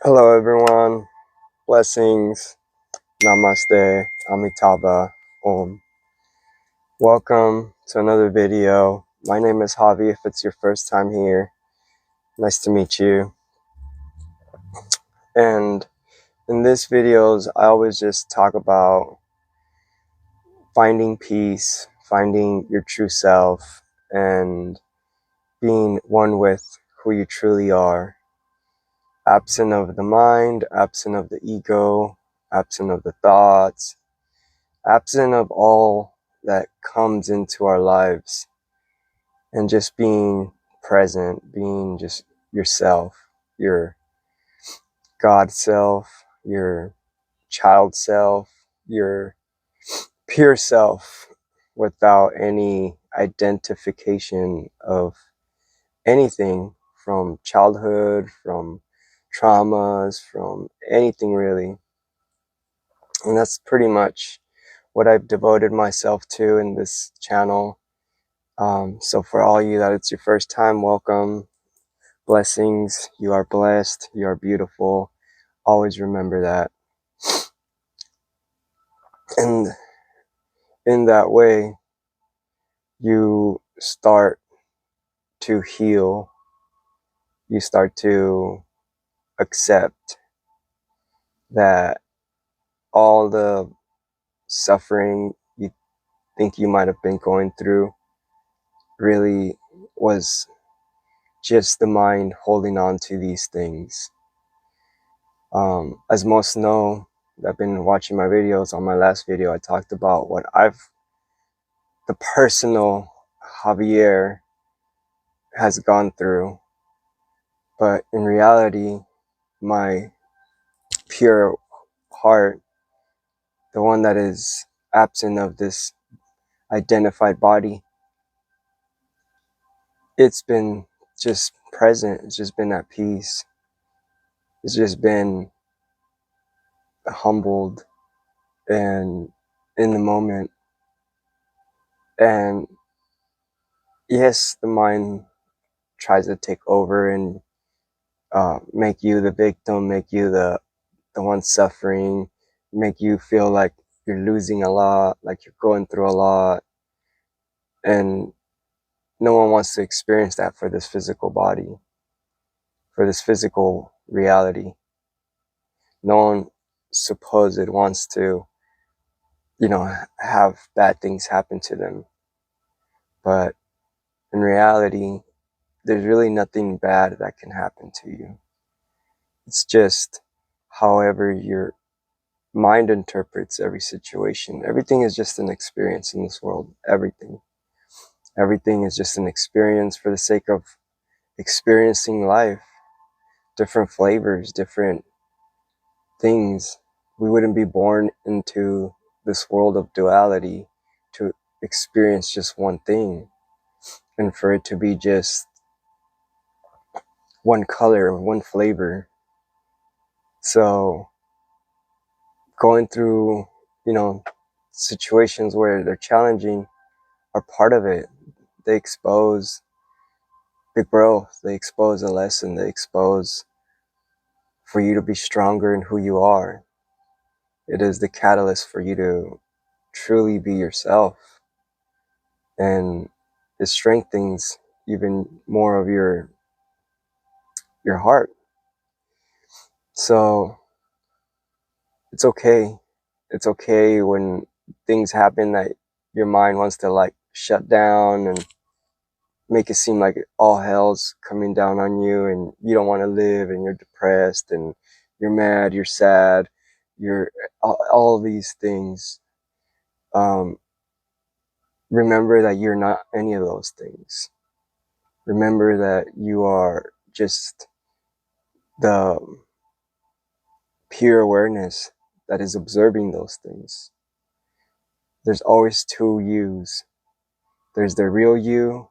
Hello everyone, blessings, namaste, amitabha, om. Welcome to another video. My name is Javi if it's your first time here. Nice to meet you. And in this videos, I always just talk about finding peace, finding your true self, and being one with who you truly are. Absent of the mind, absent of the ego, absent of the thoughts, absent of all that comes into our lives, and just being present, being just yourself, your God self, your child self, your pure self, without any identification of anything from childhood, from traumas, from anything really. And that's pretty much what I've devoted myself to in this channel. So for all you that it's your first time, welcome. Blessings. You are blessed. You are beautiful. Always remember that. And in that way, you start to heal. You start to accept that all the suffering you think you might have been going through really was just the mind holding on to these things. As most know, that have been watching my videos. On my last video, I talked about what the personal Javier has gone through. But in reality, my pure heart, the one that is absent of this identified body, it's been just present. It's just been at peace. It's just been humbled and in the moment. And yes, the mind tries to take over and make you the victim, make you the one suffering, make you feel like you're losing a lot, like you're going through a lot. And no one wants to experience that for this physical body, for this physical reality. No one supposed wants to, have bad things happen to them. But in reality, there's really nothing bad that can happen to you. It's just however your mind interprets every situation. Everything is just an experience in this world. Everything is just an experience for the sake of experiencing life. Different flavors, different things. We wouldn't be born into this world of duality to experience just one thing, and for it to be just one color, one flavor. So going through, situations where they're challenging are part of it. They expose the growth, they expose a lesson, they expose for you to be stronger in who you are. It is the catalyst for you to truly be yourself, and it strengthens even more of your heart. So it's okay. It's okay when things happen that your mind wants to like shut down and make it seem like all hell's coming down on you and you don't want to live and you're depressed and you're mad, you're sad, you're all these things. Remember that you're not any of those things. Remember that you are just the pure awareness that is observing those things. There's always two yous. There's the real you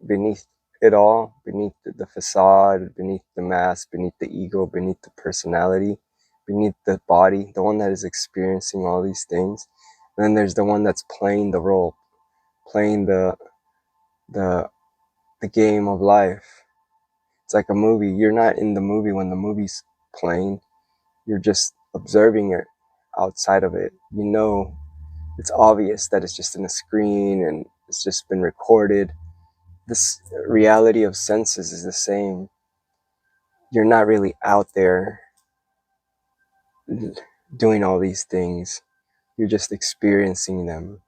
beneath it all, beneath the facade, beneath the mask, beneath the ego, beneath the personality, beneath the body, the one that is experiencing all these things. And then there's the one that's playing the role, playing the game of life. It's like a movie. You're not in the movie when the movie's plane. You're just observing it outside of it. You know, it's obvious that it's just in a screen and it's just been recorded. This reality of senses is the same. You're not really out there doing all these things. You're just experiencing them.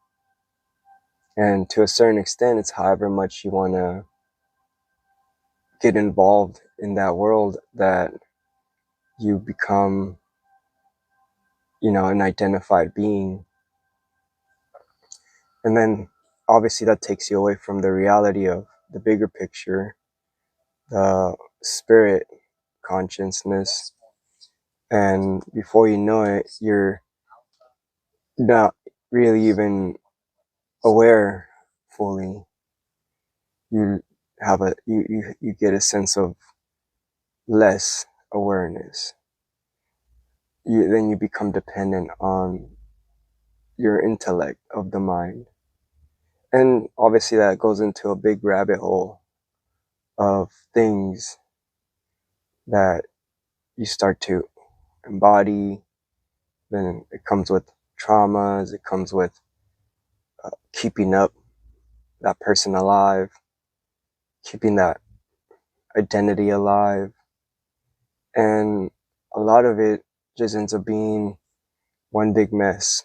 And to a certain extent, it's however much you want to get involved in that world that you become, an identified being. And then obviously that takes you away from the reality of the bigger picture, the spirit consciousness. And before you know it, you're not really even aware fully. You have you get a sense of less awareness. Then you become dependent on your intellect of the mind. And obviously that goes into a big rabbit hole of things that you start to embody. Then it comes with traumas, it comes with keeping up that person alive, keeping that identity alive. And a lot of it just ends up being one big mess.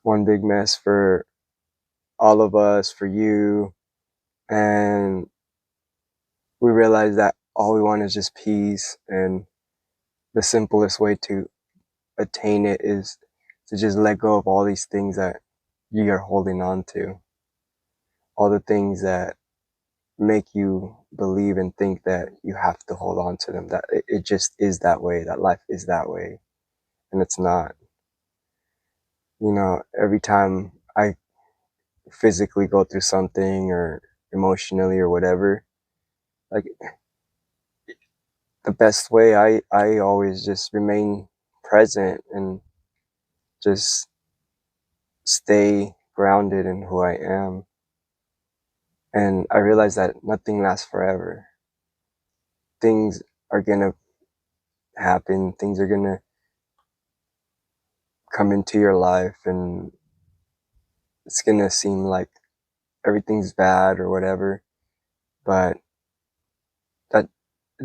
One big mess for all of us, for you. And we realize that all we want is just peace, and the simplest way to attain it is to just let go of all these things that you are holding on to, all the things that make you believe and think that you have to hold on to them, that it just is that way, that life is that way, and it's not. Every time I physically go through something or emotionally or whatever, like, the best way, I always just remain present and just stay grounded in who I am. And I realize that nothing lasts forever. Things are gonna happen, things are gonna come into your life, and it's gonna seem like everything's bad or whatever, but that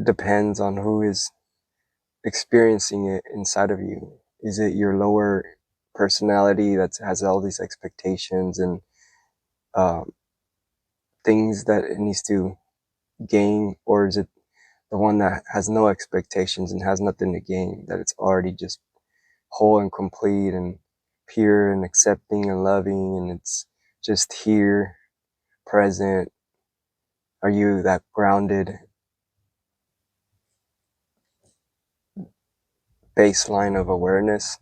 depends on who is experiencing it inside of you. Is it your lower personality that has all these expectations and um, things that it needs to gain, or is it the one that has no expectations and has nothing to gain, that it's already just whole and complete and pure and accepting and loving, and it's just here, present? Are you that grounded baseline of awareness,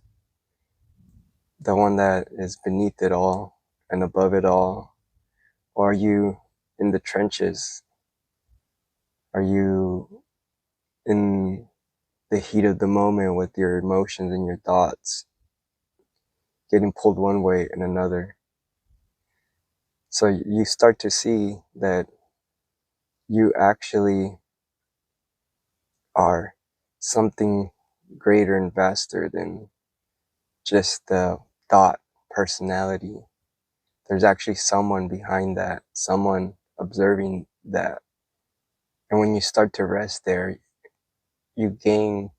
the one that is beneath it all and above it all? Or are you in the trenches? Are you in the heat of the moment with your emotions and your thoughts, getting pulled one way and another? So you start to see that you actually are something greater and vaster than just the thought personality. There's actually someone behind that, someone observing that. And when you start to rest there, you gain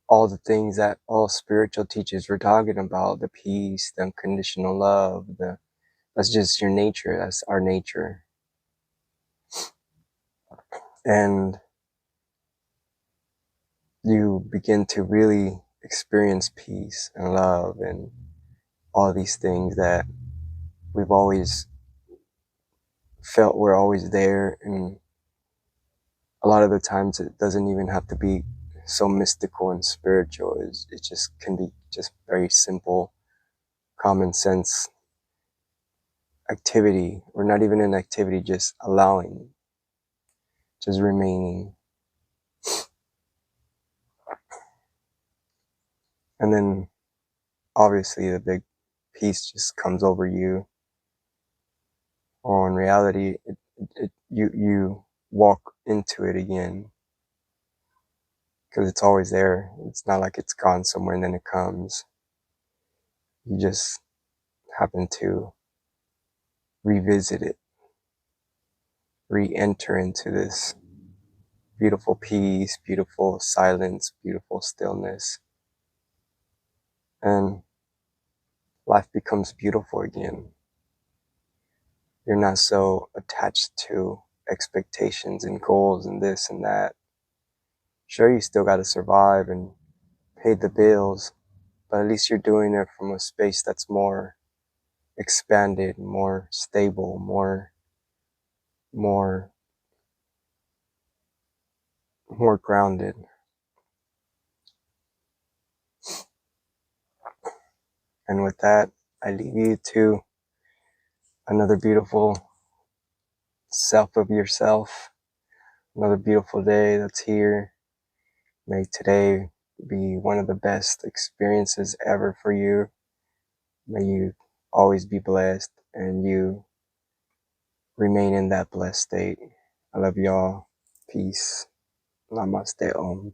all the things that all spiritual teachers were talking about: the peace, the unconditional love, that's just your nature, that's our nature. And you begin to really experience peace and love and all these things that we've always felt were always there. And a lot of the times it doesn't even have to be so mystical and spiritual. It just can be just very simple, common sense activity, or not even an activity, just allowing, just remaining. And then obviously the big peace just comes over you, or in reality, you walk into it again, because it's always there. It's not like it's gone somewhere and then it comes. You just happen to revisit it, re-enter into this beautiful peace, beautiful silence, beautiful stillness, and life becomes beautiful again. You're not so attached to expectations and goals and this and that. Sure, you still got to survive and pay the bills, but at least you're doing it from a space that's more expanded, more stable, more grounded. And with that, I leave you to another beautiful self of yourself, another beautiful day that's here. May today be one of the best experiences ever for you. May you always be blessed and you remain in that blessed state. I love y'all. Peace. Namaste Om.